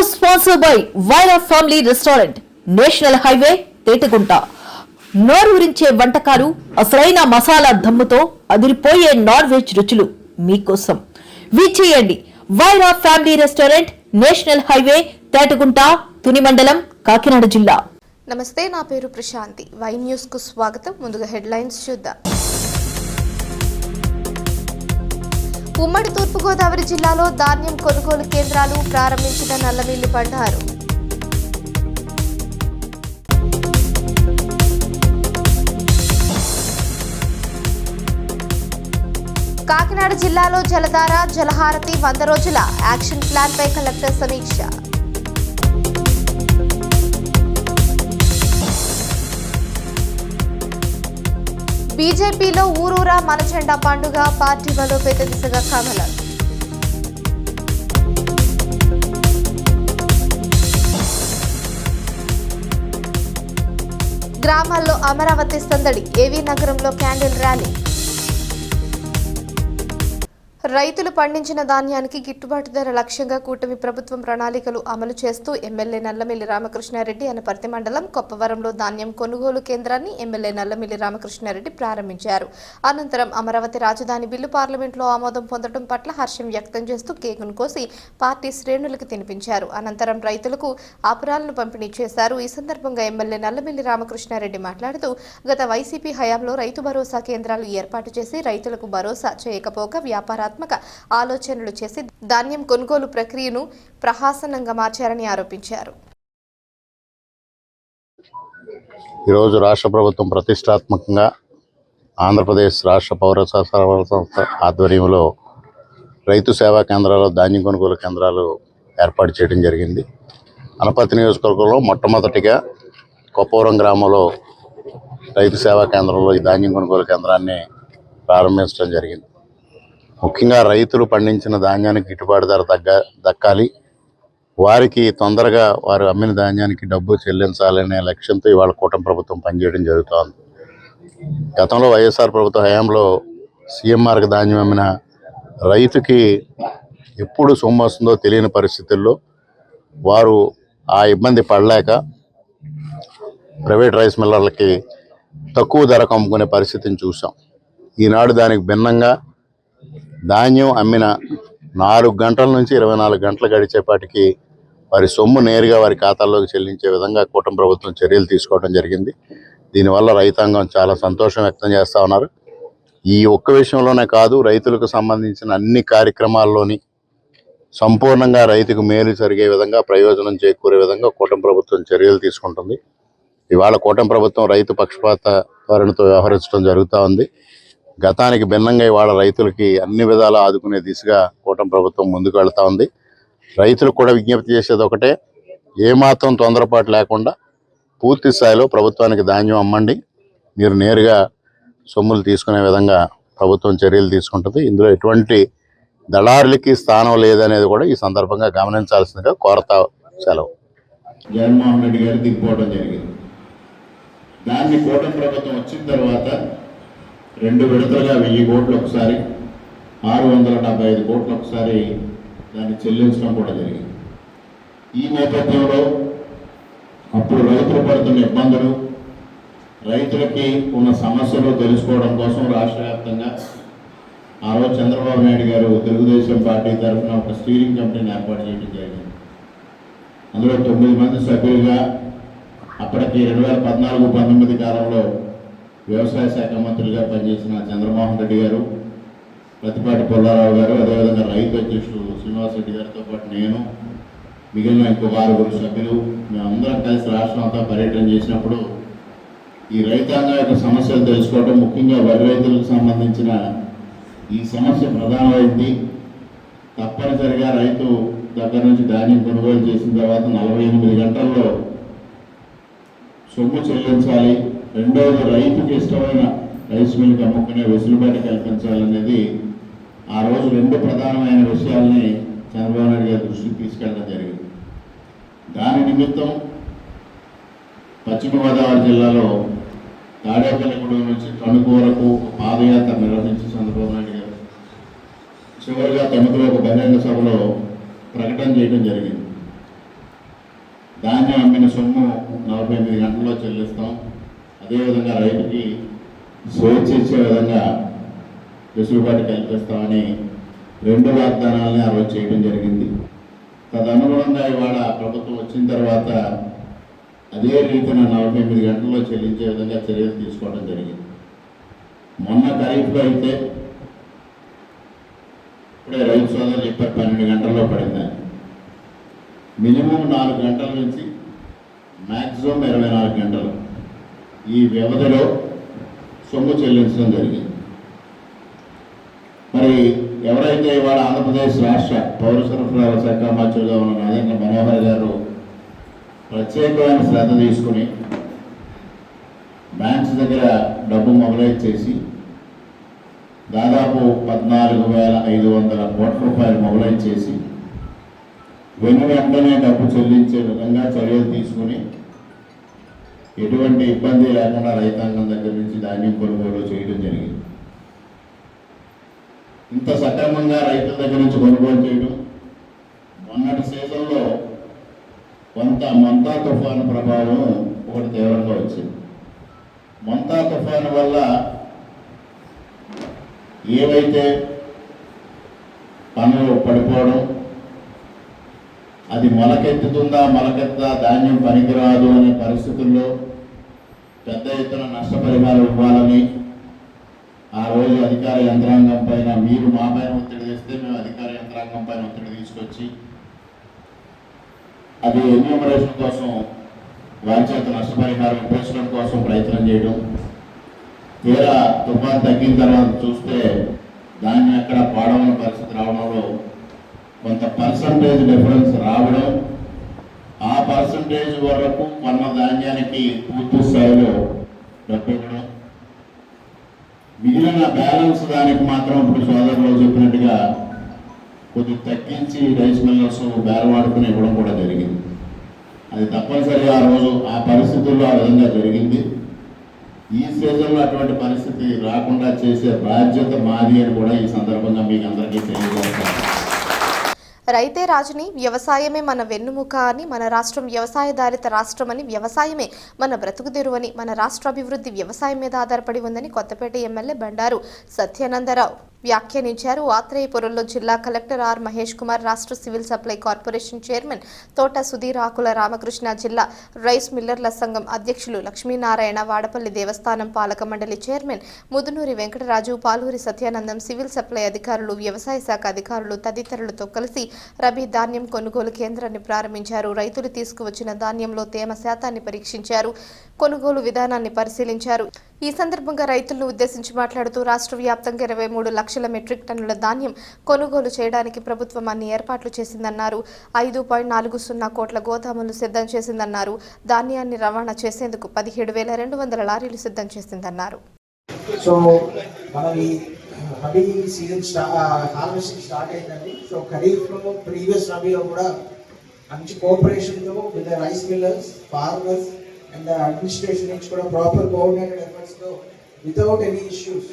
Co-sponsored by Vaira Family Restaurant, national highway Tetagunta. నోరూరించే వంటకాలు, అసలైన మసాలా దమ్ముతో అదిరిపోయే నాన్ వెజ్ రుచులు మీకోసం. విచ్చేయండి Vaira family restaurant, national highway Tetagunta, Tuni మండలం, కాకినాడ జిల్లా. నమస్తే, నా పేరు ప్రశాంతి. వై న్యూస్ కు స్వాగతం. ముందుగా హెడ్లైన్స్ చూద్దాం. ఉమ్మడి తూర్పుగోదావరి జిల్లాలో ధాన్యం కొనుగోలు కేంద్రాలు ప్రారంభించిన నల్లమిల్లి బండారు. కాకినాడ జిల్లాలో జలధార, జలహారతి 100 రోజుల యాక్షన్ ప్లాన్ పై కలెక్టర్ సమీక్ష. బీజేపీలో ఊరూరా మన జెండా పండుగ, పార్టీ బలోపేత దిశగా కమలం. గ్రామాల్లో అమరావతి సందడి, ఏవీ నగరంలో క్యాండిల్ ర్యాలీ. రైతులు పండించిన ధాన్యానికి గిట్టుబాటు ధర లక్ష్యంగా కూటమి ప్రభుత్వం ప్రణాళికలు అమలు చేస్తూ ఎమ్మెల్యే నల్లమిల్లి రామకృష్ణారెడ్డి అనపర్తి మండలం కొప్పవరంలో ధాన్యం కొనుగోలు కేంద్రాన్ని ఎమ్మెల్యే నల్లమిల్లి రామకృష్ణారెడ్డి ప్రారంభించారు. అనంతరం అమరావతి రాజధాని బిల్లు పార్లమెంట్లో ఆమోదం పొందడం పట్ల హర్షం వ్యక్తం చేస్తూ కేకును కోసి పార్టీ శ్రేణులకు తినిపించారు. అనంతరం రైతులకు ఆపురాలను పంపిణీ చేశారు. ఈ సందర్భంగా ఎమ్మెల్యే నల్లమిల్లి రామకృష్ణారెడ్డి మాట్లాడుతూ, గత వైసీపీ హయాంలో రైతు భరోసా కేంద్రాలు ఏర్పాటు చేసి రైతులకు భరోసా చేయకపోగా వ్యాపారాత్మక ఆలోచనలు చేసి ధాన్యం కొనుగోలు ప్రక్రియను ప్రహసనంగా మార్చారని ఆరోపించారు. ఈరోజు రాష్ట్ర ప్రభుత్వం ప్రతిష్టాత్మకంగా ఆంధ్రప్రదేశ్ రాష్ట్ర పౌర సరఫరాల సంస్థ ఆధ్వర్యంలో రైతు సేవా కేంద్రాలు, ధాన్యం కొనుగోలు కేంద్రాలు ఏర్పాటు చేయడం జరిగింది. అనపర్తి నియోజకవర్గంలో మొట్టమొదటిగా కొప్పవరం గ్రామంలో రైతు సేవా కేంద్రంలో ఈ ధాన్యం కొనుగోలు కేంద్రాన్ని ప్రారంభించడం జరిగింది. ముఖ్యంగా రైతులు పండించిన ధాన్యానికి గిట్టుబాటు ధర దక్కాలి, వారికి తొందరగా వారు అమ్మిన ధాన్యానికి డబ్బు చెల్లించాలనే లక్ష్యంతో ఇవాళ కూటమి ప్రభుత్వం పనిచేయడం జరుగుతోంది. గతంలో వైఎస్ఆర్ ప్రభుత్వ హయాంలో సీఎంఆర్కి ధాన్యం అమ్మిన రైతుకి ఎప్పుడు సొమ్ము వస్తుందో తెలియని పరిస్థితుల్లో వారు ఆ ఇబ్బంది పడలేక ప్రైవేట్ రైస్ మిల్లర్లకి తక్కువ ధరకు అమ్ముకునే పరిస్థితిని చూసాం. ఈనాడు దానికి భిన్నంగా ధాన్యం అమ్మిన 4 గంటల నుంచి 24 గంటలు గడిచేపాటికి వారి సొమ్ము నేరుగా వారి ఖాతాల్లోకి చెల్లించే విధంగా కూటమి ప్రభుత్వం చర్యలు తీసుకోవడం జరిగింది. దీనివల్ల రైతాంగం చాలా సంతోషం వ్యక్తం చేస్తూ ఉన్నారు. ఈ ఒక్క విషయంలోనే కాదు, రైతులకు సంబంధించిన అన్ని కార్యక్రమాల్లోని సంపూర్ణంగా రైతుకు మేలు జరిగే విధంగా, ప్రయోజనం చేకూరే విధంగా కూటమి ప్రభుత్వం చర్యలు తీసుకుంటుంది. ఇవాళ కూటమి ప్రభుత్వం రైతు పక్షపాత ధోరణితో వ్యవహరించడం జరుగుతూ ఉంది. గతానికి భిన్నంగా ఇవాళ రైతులకి అన్ని విధాలా ఆదుకునే దిశగా కూటమి ప్రభుత్వం ముందుకు వెళ్తూ ఉంది. రైతులకు కూడా విజ్ఞప్తి చేసేది ఒకటే, ఏమాత్రం తొందరపాటు లేకుండా పూర్తి స్థాయిలో ప్రభుత్వానికి ధాన్యం అమ్మండి, మీరు నేరుగా సొమ్ములు తీసుకునే విధంగా ప్రభుత్వం చర్యలు తీసుకుంటుంది. ఇందులో ఎటువంటి దళారులకి స్థానం లేదనేది కూడా ఈ సందర్భంగా గమనించాల్సిందిగా కోరతా సెలవు. జగన్మోహన్ రెడ్డి గారు దిగిపోవడం జరిగింది. దాన్ని కూటమి ప్రభుత్వం వచ్చిన తర్వాత 2 విడతలుగా 1000 కోట్లు ఒకసారి, 675 కోట్లు ఒకసారి దాన్ని చెల్లించడం కూడా జరిగింది. ఈ నేపథ్యంలో అప్పుడు రైతులు పడుతున్న ఇబ్బందులు, రైతులకి ఉన్న సమస్యలు తెలుసుకోవడం కోసం రాష్ట్ర వ్యాప్తంగా ఆ రోజు చంద్రబాబు నాయుడు గారు తెలుగుదేశం పార్టీ తరఫున ఒక స్టీరింగ్ కమిటీని ఏర్పాటు చేయడం జరిగింది. అందులో 9 మంది సభ్యులుగా అప్పటికి 2014-19 కాలంలో వ్యవసాయ శాఖ మంత్రులుగా పనిచేసిన చంద్రమోహన్ రెడ్డి గారు, ప్రతిపాటి పుల్లారావు గారు, అదేవిధంగా రైతు అధ్యక్షుడు శ్రీనివాస్ రెడ్డి గారితో పాటు నేను, మిగిలిన ఇంకొక 6 సభ్యులు మేమందరం కలిసి రాష్ట్రం అంతా పర్యటన చేసినప్పుడు ఈ రైతాంగం యొక్క సమస్యలు తెలుసుకోవడం, ముఖ్యంగా వరి రైతులకు సంబంధించిన ఈ సమస్య ప్రధానమైంది. తప్పనిసరిగా రైతు దగ్గర నుంచి ధాన్యం కొనుగోలు చేసిన తర్వాత 48 గంటల్లో సొమ్ము చెల్లించాలి, రెండవది రైతుకి ఇష్టమైన రైస్ మిల్కి అమ్ముకునే వెసులుబాటు కల్పించాలనేది ఆ రోజు 2 ప్రధానమైన విషయాల్ని చంద్రబాబు నాయుడు గారి దృష్టికి తీసుకెళ్ళడం జరిగింది. దాని నిమిత్తం పశ్చిమ గోదావరి జిల్లాలో తాడేపల్లిగూడెం నుంచి తణుకు వరకు పాదయాత్ర నిర్వహించి చంద్రబాబు నాయుడు గారు చివరిగా తణుకులో ఒక బహిరంగ సభలో ప్రకటన చేయడం జరిగింది. ధాన్యం అమ్మిన సొమ్ము 48 గంటల్లో చెల్లిస్తాం. అదేవిధంగా రైతుకి స్వేచ్ఛ ఇచ్చే విధంగా వెసులుబాటు కల్పిస్తామని 2 వాగ్దానాలని ఆ రోజు చేయడం జరిగింది. తదనుగుణంగా ఇవాళ ప్రభుత్వం వచ్చిన తర్వాత అదే రీతిన 48 గంటల్లో చెల్లించే విధంగా చర్యలు తీసుకోవడం జరిగింది. మొన్న ఖరీఫ్లో అయితే ఇప్పుడే రైతు సోదరులు చెప్పారు 12 గంటల్లో పడిందని. మినిమం 4 గంటల నుంచి మ్యాక్సిమం 24 గంటలు ఈ వ్యవధిలో సొమ్ము చెల్లించడం జరిగింది. మరి ఎవరైతే ఇవాళ ఆంధ్రప్రదేశ్ రాష్ట్ర పౌర సరఫరాల శాఖ మంత్రిగా ఉన్న నాదెండ్ల మనోహర్ గారు ప్రత్యేకమైన శ్రద్ధ తీసుకుని బ్యాంక్స్ దగ్గర డబ్బు మొబలైజ్ చేసి దాదాపు 14,500 కోట్ల రూపాయలు మొబలైజ్ చేసి వెంటనే డబ్బు చెల్లించే విధంగా చర్యలు తీసుకుని ఎటువంటి ఇబ్బంది లేకుండా రైతాంగం దగ్గర నుంచి ధాన్యం కొనుగోలు చేయడం జరిగింది. ఇంత సక్రమంగా రైతుల దగ్గర నుంచి కొనుగోలు చేయడం మొన్నటి సీజన్లో కొంత మంతా తుఫాను ప్రభావం ఒకటి తీవ్రంగా వచ్చింది. మంతా తుఫాను వల్ల ఏవైతే పనులు పడిపోవడం, అది మొలకెత్తుతుందా ధాన్యం పనికిరాదు అనే పరిస్థితుల్లో పెద్ద ఎత్తున నష్టపరిహారం ఇవ్వాలని ఆ రోజు అధికార యంత్రాంగం పైన మీరు మా పైన ఒత్తిడి తెస్తే మేము అధికార యంత్రాంగం పైన ఒత్తిడి తీసుకొచ్చి అది ఎన్యూమరేషన్ కోసం వారి చేత నష్టపరిహారం ఇప్పించడం కోసం ప్రయత్నం చేయడం. తీరా తుఫాన్ తగ్గిన తర్వాత చూస్తే దాన్ని ఎక్కడ పాడవని పరిస్థితి రావడంలో కొంత పర్సంటేజ్ డిఫరెన్స్ రావడం, ఆ పర్సంటేజ్ వరకు కొన్న ధాన్యానికి పూర్తి స్థాయిలో డబ్బు ఇవ్వడం, మిగిలిన బ్యాలెన్స్ దానికి మాత్రం ఇప్పుడు సోదరులు చెప్పినట్టుగా కొద్దిగా తగ్గించి రైస్ మిల్లర్స్ బేరవాడుకుని ఇవ్వడం కూడా జరిగింది. అది తప్పనిసరిగా ఆ రోజు ఆ పరిస్థితుల్లో ఆ విధంగా జరిగింది. ఈ సీజన్లో అటువంటి పరిస్థితి రాకుండా చేసే బాధ్యత మాది అని కూడా ఈ సందర్భంగా మీకు అందరికీ తెలియజేస్తాను. రైతే రాజుని, వ్యవసాయమే మన వెన్నుముక అని, మన రాష్ట్రం వ్యవసాయధారిత రాష్ట్రమని, వ్యవసాయమే మన బ్రతుకుదెరువు అని, మన రాష్ట్ర అభివృద్ధి వ్యవసాయం మీద ఆధారపడి ఉందని కొత్తపేట ఎమ్మెల్యే బండారు సత్యానందరావు వ్యాఖ్యానించారు. ఆత్రేయపురంలో జిల్లా కలెక్టర్ ఆర్ మహేష్ కుమార్, రాష్ట్ర సివిల్ సప్లై కార్పొరేషన్ చైర్మన్ తోట సుధీర్, ఆకుల రామకృష్ణ, జిల్లా రైస్ మిల్లర్ల సంఘం అధ్యక్షులు లక్ష్మీనారాయణ, వాడపల్లి దేవస్థానం పాలక మండలి chairman Mudunuri Venkataraju, Paluri Satyanandam, civil supply అధికారులు, వ్యవసాయ శాఖ అధికారులు తదితరులతో కలిసి రబీ ధాన్యం కొనుగోలు కేంద్రాన్ని ప్రారంభించారు. రైతులు తీసుకువచ్చిన ధాన్యంలో తేమ శాతాన్ని పరీక్షించారు, కొనుగోలు విధానాన్ని పరిశీలించారు. ఈ సందర్భంగా రైతులను ఉద్దేశించి మాట్లాడుతూ రాష్ట్ర వ్యాప్తంగా 23 లక్షల మెట్రిక్ టన్నుల ధాన్యం కొనుగోలు చేయడానికి ప్రభుత్వం అన్ని ఏర్పాట్లు చేసిందన్నారు. 5.40 కోట్ల గోదాములు సిద్ధం చేసిందన్నారు. ధాన్యాన్ని రవాణా చేసేందుకు 17,200 లారీలు సిద్ధం చేసిందన్నారు. సో మనం ఈ రబీ సీజన్ హార్వెస్టింగ్ స్టార్ట్ అయిందండి. సో ఖరీఫ్లో ప్రీవియస్ రబీలో కూడా మంచి కోఆపరేషన్తో with rice millers, farmers and administration నుంచి కూడా ప్రాపర్ కోఆర్డినేటెడ్ ఎఫర్ట్స్తో without any issues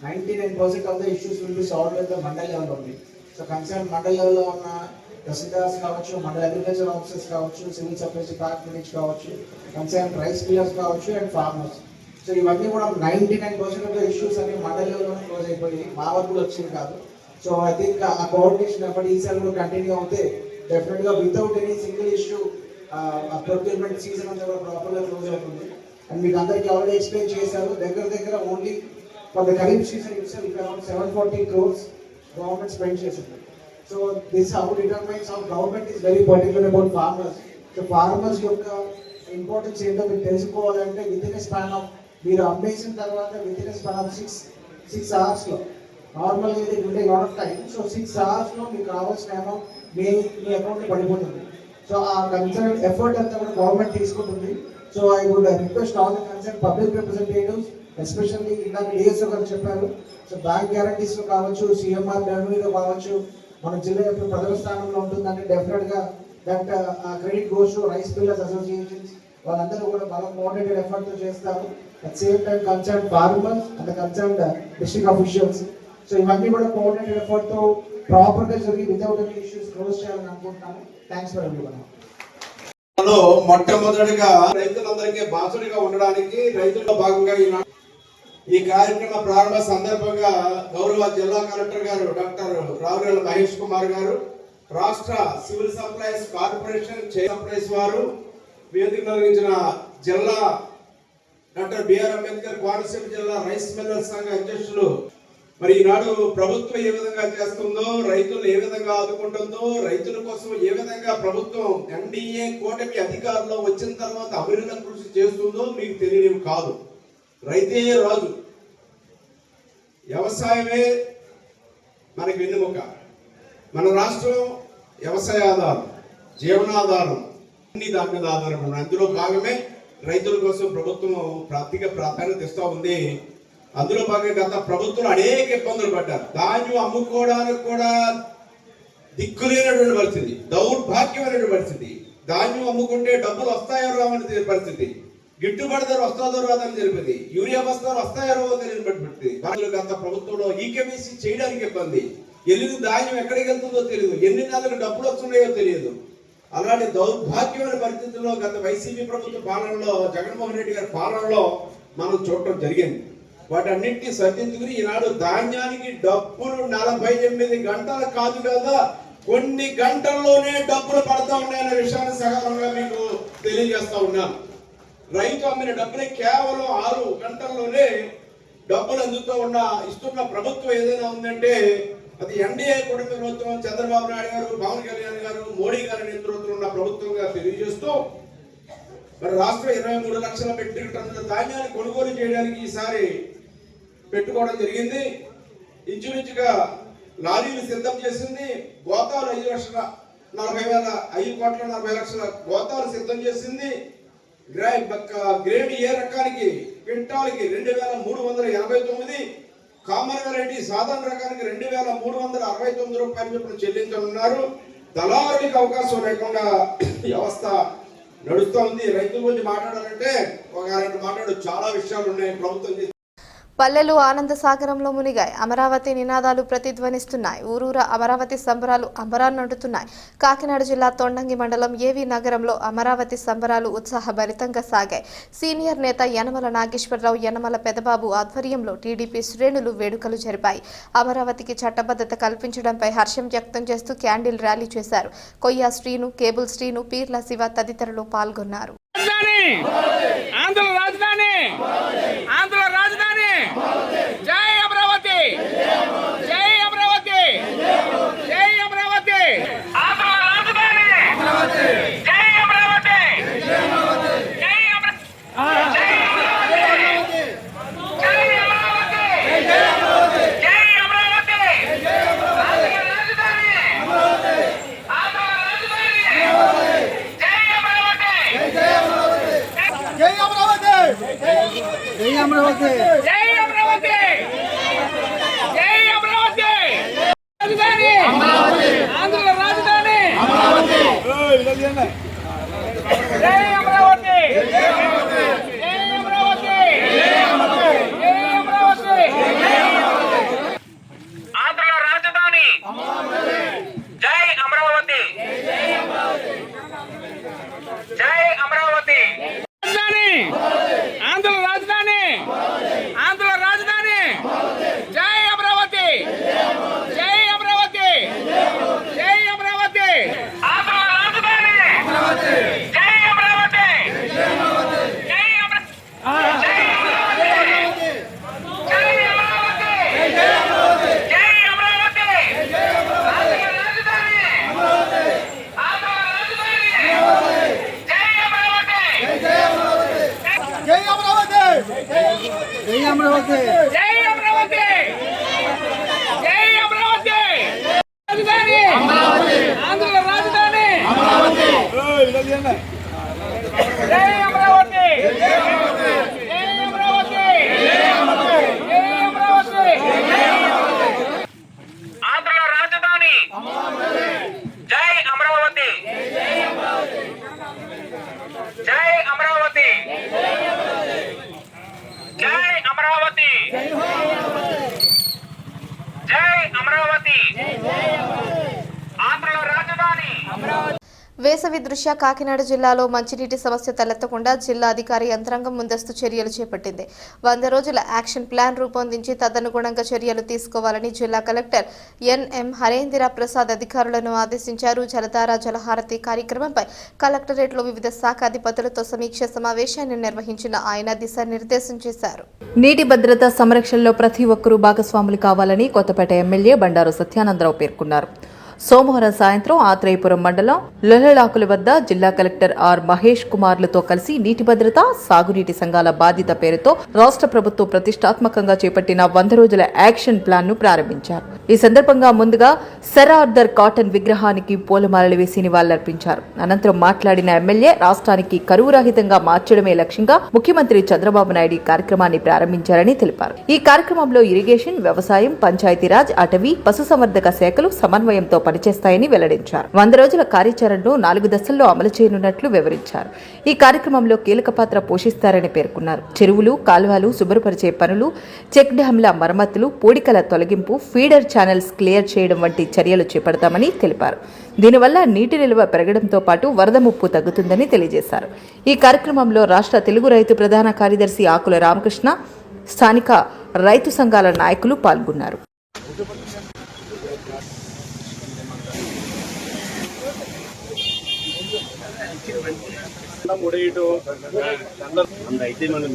99% of the issues will be solved at the mandal level ఉంది. సో కన్సర్న్ మండల్ లెవెల్లో ఉన్న తహసీల్దార్స్ కావచ్చు, మండల అగ్రికల్చర్ ఆఫీసర్స్ కావచ్చు, సివిల్ సప్లైస్ డిపార్ట్మెంట్ నుంచి కావచ్చు, కన్సర్న్ రైస్ మిల్లర్స్ కావచ్చు అండ్ ఫార్మర్స్. సో ఇవన్నీ కూడా 99% ఆఫ్ ద ఇష్యూస్ అన్ని మండల్ లెవెల్లోనే క్లోజ్ అయిపోయి మా వరకు కూడా వచ్చింది కాదు. సో ఐ థింక్ ఆ కోఆర్డినేషన్ ఎఫర్ట్ ఈసారి కూడా కంటిన్యూ అవుతే డెఫినెట్గా without any single issue procurement season అంతా కూడా ప్రాపర్గా క్లోజ్ అవుతుంది. అండ్ మీకు అందరికీ ఆల్రెడీ ఎక్స్ప్లెయిన్ చేశారు. దగ్గర only for the kharif season itself around 740 crores government spend చేసింది. So this how determines how government is very particular about farmers. So farmers యొక్క ఇంపార్టెన్స్ ఏంటో మీరు తెలుసుకోవాలంటే విత్ ఇన్ స్పాన్ ఆఫ్ మీరు అమ్మేసిన తర్వాత with in span of 6 hours నార్మల్గా ఇది ఉండే lot of time. So 6 hours మీకు రావాల్సిన అమౌంట్ మీ అకౌంట్లో పడిపోతుంది. సో ఆ కన్సర్న్ ఎఫర్ట్ అంతా కూడా గవర్నమెంట్ తీసుకుంటుంది. So I would request all the concern public representatives, especially ఇందాక డిఎస్ఓ గారు చెప్పారు. సో బ్యాంక్ గ్యారంటీస్లో కావచ్చు, సిఎంఆర్ రెవెన్యూలో కావచ్చు, మన జిల్లా ఎప్పుడు ప్రథమ స్థానంలో ఉంటుందంటే డెఫినెట్గా that credit goes to rice millers associations. వాళ్ళందరూ కూడా బాగా కోఆర్డినేటెడ్ ఎఫర్ట్తో చేస్తారు. At same time concern farmers and concern district officials. So ఇవన్నీ కూడా కోఆర్డినేటెడ్ ఎఫర్ట్తో ప్రాపర్గా జరిగి వితౌట్ ఎనీ ఇష్యూస్ క్లోజ్ చేయాలని అనుకుంటున్నాను. Thanks for everyone. మొట్టమొదటిగా రైతులందరికీ బాసుడిగా ఉండడానికి రైతుల్లో భాగంగా ఈ కార్యక్రమ ప్రారంభ సందర్భంగా గౌరవ జిల్లా కలెక్టర్ గారు డాక్టర్ రావురేల మహేష్ కుమార్ గారు, రాష్ట్ర సివిల్ సప్లైస్ కార్పొరేషన్ సప్లైస్ వారు, వేదిక నిర్వహించిన జిల్లా డాక్టర్ బిఆర్ అంబేద్కర్ కోనసీమ జిల్లా రైస్ మిల్లర్ సంఘ అధ్యక్షులు, మరి ఈనాడు ప్రభుత్వం ఏ విధంగా చేస్తుందో, రైతులు ఏ విధంగా ఆదుకుంటుందో, రైతుల కోసం ఏ విధంగా ప్రభుత్వం ఎన్డీఏ కూటమి అధికారంలో వచ్చిన తర్వాత అభివృద్ధి కృషి చేస్తుందో మీకు తెలియనివి కాదు. రైతే రాజు, వ్యవసాయమే మనకి వెన్నెముక. మన రాష్ట్రం వ్యవసాయ ఆధారం, జీవనాధారం, అన్ని దాని మీద ఆధారపడి అందులో భాగమే రైతుల కోసం ప్రభుత్వం ఆర్థిక ప్రాధాన్యత ఇస్తూ ఉంది. అందులో భాగంగా గత ప్రభుత్వం అనేక ఇబ్బందులు పడ్డారు. ధాన్యం అమ్ముకోవడానికి కూడా దిక్కులేనటువంటి పరిస్థితి, దౌర్భాగ్యమైనటువంటి పరిస్థితి. ధాన్యం అమ్ముకుంటే డబ్బులు వస్తాయో రావని పరిస్థితి, గిట్టుబాటు ధర వస్తుందో రాదని తెలిపింది, యూరియా బస్తాలు వస్తాయో రావో తెలియబట్టి గత ప్రభుత్వంలో ఈకేవీసీ చేయడానికి ఇబ్బంది, ఎల్లుండి ధాన్యం ఎక్కడికి వెళ్తుందో తెలియదు, ఎన్ని నెలలకు డబ్బులు వస్తున్నాయో తెలియదు. అలాంటి దౌర్భాగ్యమైన పరిస్థితుల్లో గత వైసీపీ ప్రభుత్వ పాలనలో, జగన్మోహన్ రెడ్డి గారి పాలనలో మనం చూడటం జరిగింది. వాటన్నింటినీ సర్దించుకుని ఈనాడు ధాన్యానికి డబ్బులు 48 గంటలు కాదు కదా, కొన్ని గంటల్లోనే డబ్బులు పడతా ఉన్నాయన్న విషయాన్ని సగర్వంగా మీకు తెలియజేస్తా ఉన్నాను. రైతు అమ్మిన డబ్బులు కేవలం 6 గంటల్లోనే డబ్బులు ఇస్తున్న ప్రభుత్వం ఏదైనా ఉందంటే అది ఎన్డీఏ కూటమి ప్రభుత్వం, చంద్రబాబు నాయుడు గారు, పవన్ కళ్యాణ్ గారు, మోడీ గారి నేతృత్వంలో ఉన్న ప్రభుత్వంగా తెలియజేస్తూ, మరి రాష్ట్రం 23 లక్షల మెట్రిక్ టన్నుల ధాన్యాన్ని కొనుగోలు చేయడానికి ఈసారి పెట్టుకోవడం జరిగింది. ఇంచుమించుగా లారీలు సిద్ధం చేసింది, గోతాలు 5 కోట్ల 40 లక్షల గోతాలు సిద్ధం చేసింది. గ్రేడ్ ఏ రకానికి క్వింటాల్కి 2389, కామన్ వెరైటీ సాధారణ రకానికి 2369 రూపాయలు చొప్పున చెల్లించనున్నారు. దళారులకు అవకాశం లేకుండా వ్యవస్థ నడుస్తూ ఉంది. రైతుల గురించి మాట్లాడాలంటే ఒక 2 మాట్లాడు చాలా విషయాలు ఉన్నాయి. ప్రభుత్వం పల్లెలు ఆనంద సాగరంలో మునిగాయి. అమరావతి నినాదాలు ప్రతిధ్వనిస్తున్నాయి. ఊరూర అమరావతి సంబరాలు అంబరాన్నంటుతున్నాయి. కాకినాడ జిల్లా తొండంగి మండలం ఏవి నగరంలో అమరావతి సంబరాలు ఉత్సాహభరితంగా సాగాయి. సీనియర్ నేత యనమల నాగేశ్వరరావు, యనమల పెదబాబు ఆధ్వర్యంలో టీడీపీ శ్రేణులు వేడుకలు జరిపాయి. అమరావతికి చట్టబద్ధత కల్పించడంపై హర్షం వ్యక్తం చేస్తూ క్యాండిల్ ర్యాలీ చేశారు. కొయ్య శ్రీను, కేబుల్ శ్రీను, పీర్ల శివ తదితరులు పాల్గొన్నారు. జై అమరావతి, జై అమరావతి, జై అమరావతి, ఆంధ్ర రాజధాని, జై అమరావతి, జై అమరావతి, జై అమరావతి, జై అమరావతి, జై అమరావతి, జై అమరావతి, ఆంధ్ర రాజధాని, ఆంధ్ర రాజధాని, జై అమరావతి, జై అమరావతి, జై అమరావతి, జై అమరావతి, జై ఆంధ్ర రాజధాని, జై అమరావతి, జై అమరావతి, జై అమరావతి, ఆంధ్ర రాజధాని, జై అమరావతి, జై అమరావతి, రాజధాని, ఆంధ్ర రాజధాని, ఆంధ్ర రాజధాని, జై అమరావతి, జై అమరావతి, జై అమరావతి, ఆంధ్ర రాజధాని, జై అమరావతి, జై అమరావతి, జై అమరావతి, జై అమరావతి, జై అమరావతి, జై అమరావతి, ఆంధ్ర రాజధాని, ఆంధ్ర రాజధాని, జై అమరావతి, జై అమరావతి, జై అమరావతి, జై అమరావతి, జై అమరావతి, జై అమరావతి, రాజధాని, ఆంధ్ర రాజధాని, జై అమరావతి, జై అమరావతి, జై అమరావతి, జై అమరావతి, ఆంధ్ర రాజధాని, జై అమరావతి, జై అమరావతి, జై అమరావతి, వేసవి దృష్ట్యా కాకినాడ జిల్లాలో మంచినీటి సమస్య తలెత్తకుండా జిల్లా అధికారి యంత్రాంగం ముందస్తు చర్యలు చేపట్టింది. 100 రోజుల యాక్షన్ ప్లాన్ రూపొందించి తదనుగుణంగా చర్యలు తీసుకోవాలని జిల్లా కలెక్టర్ ఎన్ఎం హరేంద్ర ప్రసాద్ అధికారులను ఆదేశించారు. జలధార జలహారతి కార్యక్రమంపై కలెక్టరేట్లో వివిధ శాఖ అధిపతులతో సమీక్ష సమావేశాన్ని నిర్వహించిన ఆయన దిశానిర్దేశం చేశారు. నీటి భద్రత సంరక్షణలో ప్రతి ఒక్కరూ భాగస్వాములు కావాలని కొత్తపేట ఎమ్మెల్యే బండారు సత్యానందరావు పేర్కొన్నారు. సోమవారం సాయంత్రం ఆత్రేయపురం మండలం లొహలాకుల వద్ద జిల్లా కలెక్టర్ ఆర్ మహేష్ కుమార్లతో కలిసి నీటి భద్రత సాగునీటి సంఘాల బాధ్యత పేరుతో రాష్ట్ర ప్రభుత్వం ప్రతిష్టాత్మకంగా చేపట్టిన 100 రోజుల యాక్షన్ ప్లాన్ ను ప్రారంభించారు. ఈ సందర్భంగా ముందుగా సర్ ఆర్థర్ కాటన్ విగ్రహానికి పూలమాలలు వేసి నివాళులర్పించారు. అనంతరం మాట్లాడిన ఎమ్మెల్యే రాష్ట్రానికి కరువు రహితంగా మార్చడమే లక్ష్యంగా ముఖ్యమంత్రి చంద్రబాబు నాయుడు ఈ కార్యక్రమాన్ని ప్రారంభించారని తెలిపారు. ఈ కార్యక్రమంలో ఇరిగేషన్, వ్యవసాయం, పంచాయతీరాజ్, అటవీ, పశుసంవర్ధక శాఖలు సమన్వయంతో పనిచేస్తాయని వెల్లడించారు. 100 రోజుల కార్యాచరణను 4 దశల్లో అమలు చేయనున్నట్లు వివరించారు. ఈ కార్యక్రమంలో కీలక పాత్ర పోషిస్తారని పేర్కొన్నారు. చెరువులు, కాలువలు శుభ్రపరిచే పనులు, చెక్ డ్యాంల మరమ్మతులు, పూడికల తొలగింపు, ఫీడర్ ఛానల్స్ క్లియర్ చేయడం వంటి చర్యలు చేపడతామని తెలిపారు. దీనివల్ల నీటి నిల్వ పెరగడంతో పాటు వరద ముప్పు తగ్గుతుందని తెలియజేశారు. ఈ కార్యక్రమంలో రాష్ట్ర తెలుగు రైతు ప్రధాన కార్యదర్శి ఆకుల రామకృష్ణ, స్థానిక రైతు సంఘాల నాయకులు పాల్గొన్నారు. అయితే మనం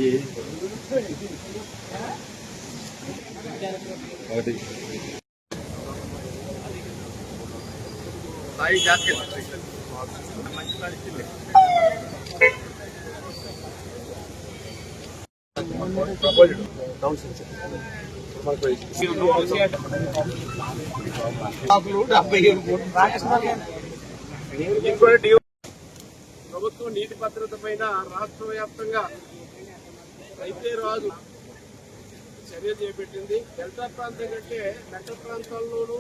ప్రభుత్వం నీటి భద్రత పైన రాష్ట్ర వ్యాప్తంగా రైతే రాజు చర్య చేపట్టింది. డెల్టా ప్రాంతం కంటే మెట్ట ప్రాంతాల్లోనూ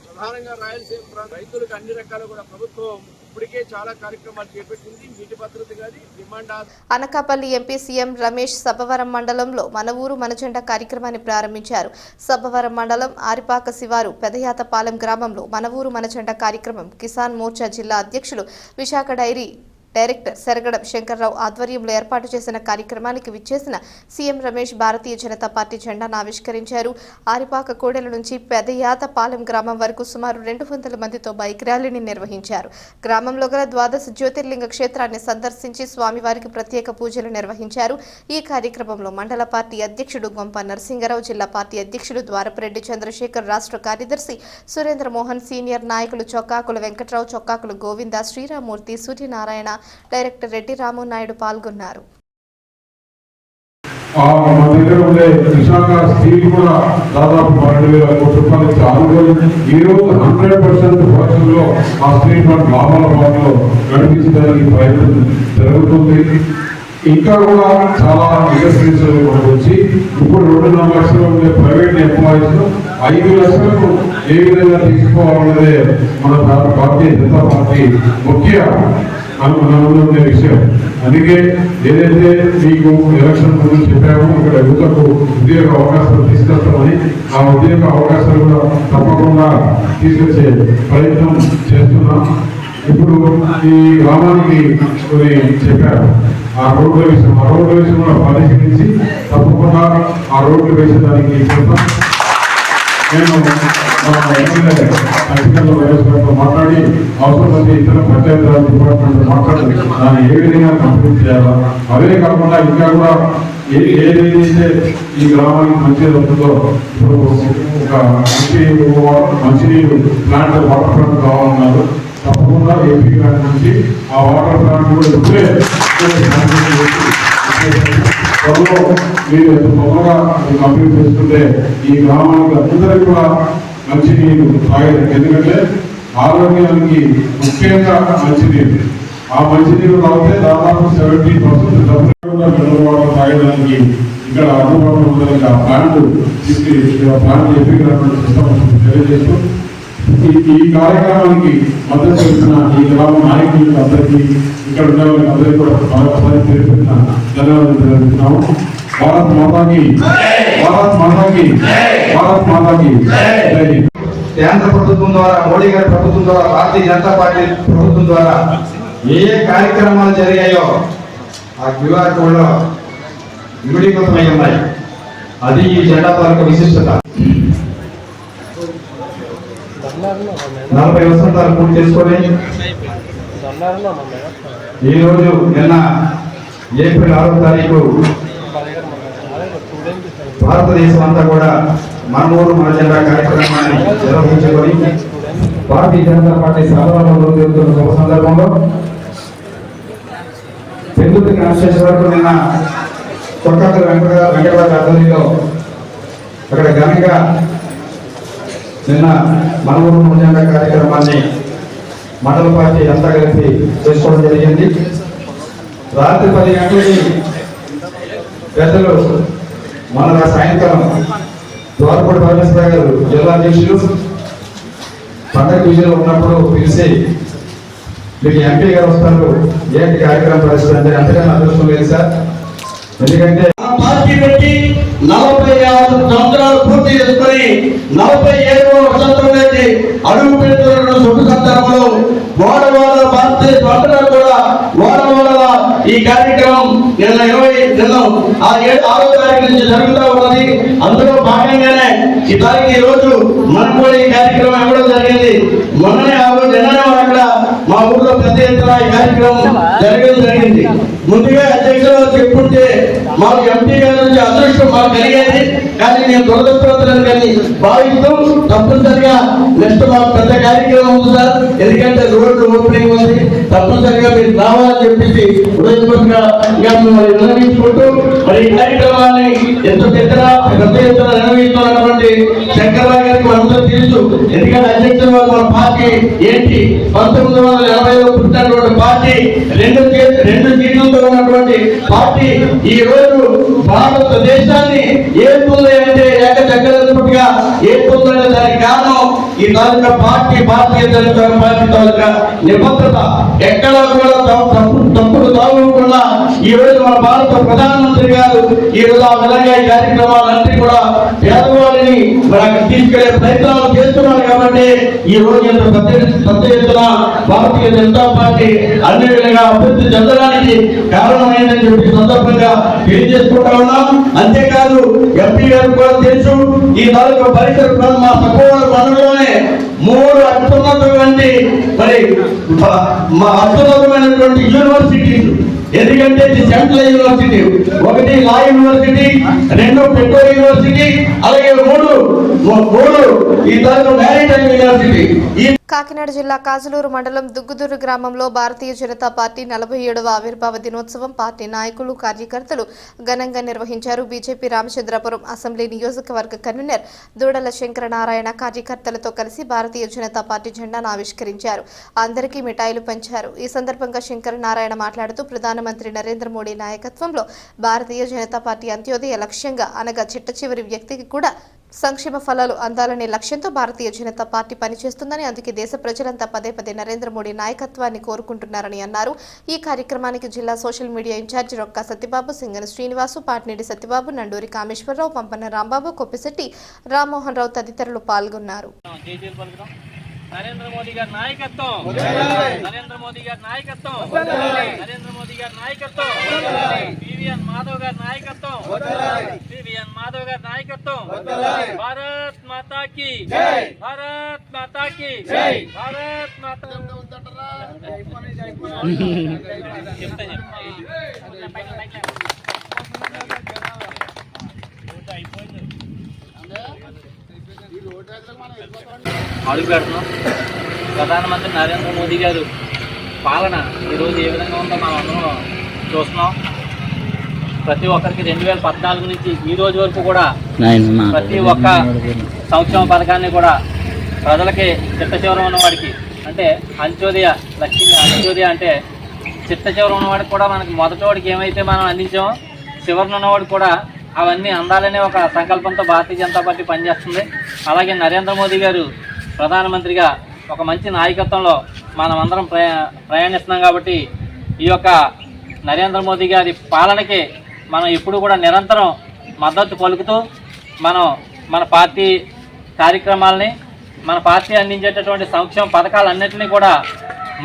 ప్రధానంగా రాయలసీమ ప్రాంత రైతులకు అన్ని రకాల కూడా ప్రభుత్వం ఇప్పటికే చాలా కార్యక్రమాలు చేపట్టింది. నీటి భద్రత గాని demand. Anakapalli MP CM Ramesh Sabbavaram మండలంలో మన ఊరు మన జెండా కార్యక్రమాన్ని ప్రారంభించారు. సబ్బవరం మండలం ఆరిపాక శివారు పెదయాతపాలెం గ్రామంలో మన ఊరు మన జెండా కార్యక్రమం కిసాన్ మోర్చా జిల్లా అధ్యక్షులు విశాఖ డైరీ డైరెక్టర్ సెరగడం శంకర్రావు ఆధ్వర్యంలో ఏర్పాటు చేసిన కార్యక్రమానికి విచ్చేసిన సీఎం రమేష్ భారతీయ జనతా పార్టీ జెండాను ఆవిష్కరించారు. ఆరిపాక కోడెల నుంచి పెదయాతపాలెం గ్రామం వరకు సుమారు 200 మందితో బైక్ ర్యాలీని నిర్వహించారు. గ్రామంలో గల ద్వాదశ జ్యోతిర్లింగ క్షేత్రాన్ని సందర్శించి స్వామివారికి ప్రత్యేక పూజలు నిర్వహించారు. ఈ కార్యక్రమంలో మండల పార్టీ అధ్యక్షుడు గొంప నరసింగరావు, జిల్లా పార్టీ అధ్యక్షుడు ద్వారపరెడ్డి చంద్రశేఖర్, రాష్ట్ర కార్యదర్శి సురేంద్ర మోహన్, సీనియర్ నాయకులు చొక్కాకుల వెంకట్రావు, చొక్కాకుల గోవింద, శ్రీరామూర్తి, సూర్యనారాయణ, డైరెక్టర్ రెడ్డి రాము నాయుడు పాల్గొన్నారు. మన దగ్గర ఉండే విశాఖ స్టీల్ కూడా దాదాపు 12,000 కోట్ల రూపాయలు ఇచ్చి ఆదుకొని ఈరోజు 100% ప్రొడక్షన్లో ఆ స్టీల్ ప్లాంట్ లాభాల భాగంలో నడిపించడానికి ప్రయత్నం జరుగుతుంది. ఇంకా కూడా చాలా ఇండస్ట్రీస్ వచ్చి ఇప్పుడు 2.5 లక్షలు ఉండే ప్రైవేట్ ఎంప్లాయీస్ 5 లక్షలకు ఏ విధంగా తీసుకోవాలన్నదే మన భారతీయ జనతా పార్టీ ముఖ్య అనుకునే విషయం. అందుకే ఏదైతే మీకు ఎలక్షన్ ముందు చెప్పామో ఇక్కడ యువతకు ఉద్యోగ అవకాశాలు తీసుకొస్తామని ఆ ఉద్యోగ అవకాశాలు కూడా తప్పకుండా తీసుకొచ్చే ప్రయత్నం చేస్తున్నాం. ఇప్పుడు ఈ గ్రామానికి కొన్ని చెప్పారు ఆ రోడ్ల విషయం కూడా పరిశీలించి తప్పకుండా ఆ రోడ్లు వేసేదానికి చేస్తాం. నేను ఎమ్మెల్యే అధికారుల వ్యవస్థతో మాట్లాడి అవసరమైతే ఇతర పంచాయతీరాజ్ డిపార్ట్మెంట్ మాట్లాడి దాన్ని ఏ విధంగా కంప్లీట్ చేయాలా, అవే కాకుండా ఇంకా కూడా ఏదైతే ఈ గ్రామానికి మంచిగా అవుతుందో ఇప్పుడు ఒక మంచినీరు ప్లాంట్, వాటర్ ప్లాంట్ కావాలన్నారు. తప్పకుండా ఏపీ ప్లాంట్ నుంచి ఆ వాటర్ ప్లాంట్ కూడా ఇప్పుడే త్వరలో మీరు తొందరగా కంప్లీట్ చేసుకుంటే ఈ గ్రామానికి అందరికీ కూడా మంచినీరు తాగేది. ఎందుకంటే ఆరోగ్యానికి ముఖ్యంగా మంచినీరు, ఆ మంచినీరు తాగితే దాదాపు 70% వాటర్ తాగడానికి ఇక్కడ అందుబాటులో ఉందని ఆ ప్లాంట్ చెప్పినటువంటి సిస్టమ్ తెలియజేస్తూ ఈ కార్యక్రమానికి మద్దతు ఇచ్చిన ఈ గ్రామ నాయకులకు అందరికీ, ఇక్కడ ఉన్న వాళ్ళకి అందరికీ కూడా మరొకసారి పేరు పెట్టిన ధన్యవాదాలు తెలుపుతున్నాము. భారత్ మాతాకి, భారత్ మాతాకి, భారత్ మాతాకి జై హింద్. కేంద్ర ప్రభుత్వం ద్వారా, మోడీ గారి ప్రభుత్వం ద్వారా, భారతీయ జనతా పార్టీ ప్రభుత్వం ద్వారా ఏ కార్యక్రమాలు జరిగాయో ఆ క్యూఆర్ కోడ్లో విలీకృతమై ఉన్నాయి. అది ఈ జెండా తాలూకు విశిష్టత. 40 వసంతాలు పూర్తి చేసుకొని ఈరోజు నిన్న ఏప్రిల్ 6వ తారీఖు భారతదేశం అంతా కూడా మన ఊరు మన జెండా కార్యక్రమాన్ని నిర్వహించుకొని భారతీయ జనతా పార్టీ సభలో జరుగుతున్న శుభ సందర్భంలో పెందుర్తి కాన్స్టిట్యూషన్ వరకు నిన్న కొట్టకూరు వెంకటరాజు ఆధ్వర్యంలో అక్కడ ఘనంగా నిన్న మన ఊరు మన జెండా కార్యక్రమాన్ని మండల పార్టీ అంతా కలిసి చేసుకోవడం జరిగింది. రాత్రి 10 గంటలకి పెద్దలు మన సాయంకాలం ద్వారపూడి పరమేశ్వర గారు జిల్లా అధ్యక్షులు పండగ విజయంలో ఉన్నప్పుడు పిలిచి మీకు ఎంపీ గారు వస్తారు, ఏంటి కార్యక్రమం పరిస్థితి అంటే అంతగానే అదృష్టం లేదు సార్. ఎందుకంటే పార్టీ పెట్టి 46 సంవత్సరాలు పూర్తి చేసుకొని 47వ వసంతంలోకి అడుగు పెడుతున్న శుభ సందర్భంలో వాడవాడ భారతదేశ అంతటా కూడా వాడవాడ ఈ కార్యక్రమం నిన్న 6వ తారీఖు నుంచి జరుగుతూ ఉన్నది. అందులో భాగంగానే ఈ తారీఖు ఈ రోజు మనకు కూడా ఈ కార్యక్రమం ఇవ్వడం జరిగింది. మొన్ననే ఆ రోజు అక్కడ మా ఊర్లో పెద్ద ఎత్తున ఈ కార్యక్రమం జరగడం జరిగింది. ముందుగా అధ్యక్షులు చెప్పుంటే మాకు ఎంపీ గారి నుంచి అదృష్టం మాకు కలిగేది, కానీ నేను దురదృష్టవంతులను కానీ భావిస్తూ తప్పనిసరిగా నెక్స్ట్ మాకు పెద్ద కార్యక్రమం ఉంది సార్. ఎందుకంటే రోడ్డు ఓపెనింగ్ ఉంది, తప్పనిసరిగా మీరు రావాలని చెప్పేసి హృదయపూర్వకంగా నిర్వహించుకుంటూ మరి ఈ కార్యక్రమాన్ని పెద్ద ఎత్తున నిర్వహిస్తున్నటువంటి శంకర్రావు గారికి మనందరూ తెలుసు. ఎందుకంటే అధ్యక్షుల వారు మన పార్టీ ఏంటి 1980లో పుట్టినటువంటి పార్టీ, 2 సీట్లతో ఉన్నటువంటి పార్టీ ఈ రోజు భారతదేశాన్ని ఏడుతుంది అంటే ఏకచక్రవర్తిగా ఏడుతుందనే దానికి కారణం ఈ తాలూకా పార్టీ, భారతీయ జనతా పార్టీ తాలూకా నిబద్ధత. ఎక్కడ కూడా తప్పుడు తాగకుండా ఈ రోజు మన భారత ప్రధానమంత్రి గారు ఈ రోజు ఆ విధంగా ఈ కార్యక్రమాలన్నీ కూడా పేదవాడిని మనకు తీసుకెళ్లే ప్రయత్నాలు చేస్తున్నారు. కాబట్టి ఈ రోజు ఇంత పెద్ద ఎత్తున భారతీయ జనతా పార్టీ అన్ని విధంగా అభివృద్ధి చెందడానికి కారణమైందని చెప్పి సందర్భంగా తెలియజేసుకుంటా ఉన్నాం. అంతేకాదు ఎంపీ గారు కూడా తెలుసు, ఈ తాలూకా పరిసర మా సపోర్ట్ మండలంలోనే 3 అత్యున్నతమైనటువంటి యూనివర్సిటీలు. ఎందుకంటే ఇది సెంట్రల్ యూనివర్సిటీ, 1 లా యూనివర్సిటీ, 2 పెట్రో యూనివర్సిటీ, అలాగే 3 ఈ తాలూకా మ్యారిటైమ్ యూనివర్సిటీ. కాకినాడ జిల్లా కాజలూరు మండలం దుగ్గుదూరు గ్రామంలో భారతీయ జనతా పార్టీ 47వ ఆవిర్భావ దినోత్సవం పార్టీ నాయకులు, కార్యకర్తలు ఘనంగా నిర్వహించారు. బీజేపీ రామచంద్రపురం అసెంబ్లీ నియోజకవర్గ కన్వీనర్ దూడల శంకరనారాయణ కార్యకర్తలతో కలిసి భారతీయ జనతా పార్టీ జెండాను ఆవిష్కరించారు. అందరికీ మిఠాయిలు పంచారు. ఈ సందర్భంగా శంకరనారాయణ మాట్లాడుతూ ప్రధానమంత్రి నరేంద్ర మోడీ నాయకత్వంలో భారతీయ జనతా పార్టీ అంత్యోదయ లక్ష్యంగా, అనగా చిట్ట చివరి వ్యక్తికి కూడా సంక్షేమ ఫలాలు అందాలనే లక్ష్యంతో భారతీయ జనతా పార్టీ పనిచేస్తుందని, అందుకే దేశ ప్రజలంతా పదే నరేంద్ర మోడీ నాయకత్వాన్ని కోరుకుంటున్నారని అన్నారు. ఈ కార్యక్రమానికి జిల్లా social media incharge Rokka Satyababu, Singana Srinivasu, Patnedi Satyababu, Nanduri Kameswararao, Pampanna Rambabu, Koppisetti Rammohan Rao తదితరులు పాల్గొన్నారు. నరేంద్ర మోదీ గారి నాయకత్వం, నరేంద్ర మోదీ గారి నాయకత్వం, నరేంద్ర మోదీ గారి నాయకత్వం, పివిఎన్ మాధవ్ గారి నాయకత్వం, పివిఎన్ మాధవ్ గారి నాయకత్వం. భారత్ మాతా కీ జై, భారత్ మాతా కీ జై, భారత్ మాతా. అడుగు పెడుతున్నాం. ప్రధానమంత్రి నరేంద్ర మోదీ గారు పాలన ఈరోజు ఏ విధంగా ఉందో మనం అందరం చూస్తున్నాం. ప్రతి ఒక్కరికి 2014 నుంచి ఈ రోజు వరకు కూడా ప్రతి ఒక్క సంక్షేమ పథకాన్ని కూడా ప్రజలకి చిట్ట చివర ఉన్నవాడికి, అంటే అంత్యోదయ లక్ష్యంగా, అంత్యోదయ అంటే చిట్ట చివర ఉన్నవాడికి కూడా మనకి మొదటివాడికి ఏమైతే మనం అందించామో చివరిన ఉన్నవాడికి కూడా అవన్నీ అందాలనే ఒక సంకల్పంతో భారతీయ జనతా పార్టీ పనిచేస్తుంది. అలాగే నరేంద్ర మోదీ గారు ప్రధానమంత్రిగా ఒక మంచి నాయకత్వంలో మనం అందరం ప్రయాణిస్తున్నాం. కాబట్టి ఈ యొక్క నరేంద్ర మోదీ గారి పాలనకి మనం ఎప్పుడు కూడా నిరంతరం మద్దతు పలుకుతూ మనం మన పార్టీ కార్యక్రమాలని మన పార్టీ అందించేటటువంటి సంక్షేమ పథకాలన్నింటినీ కూడా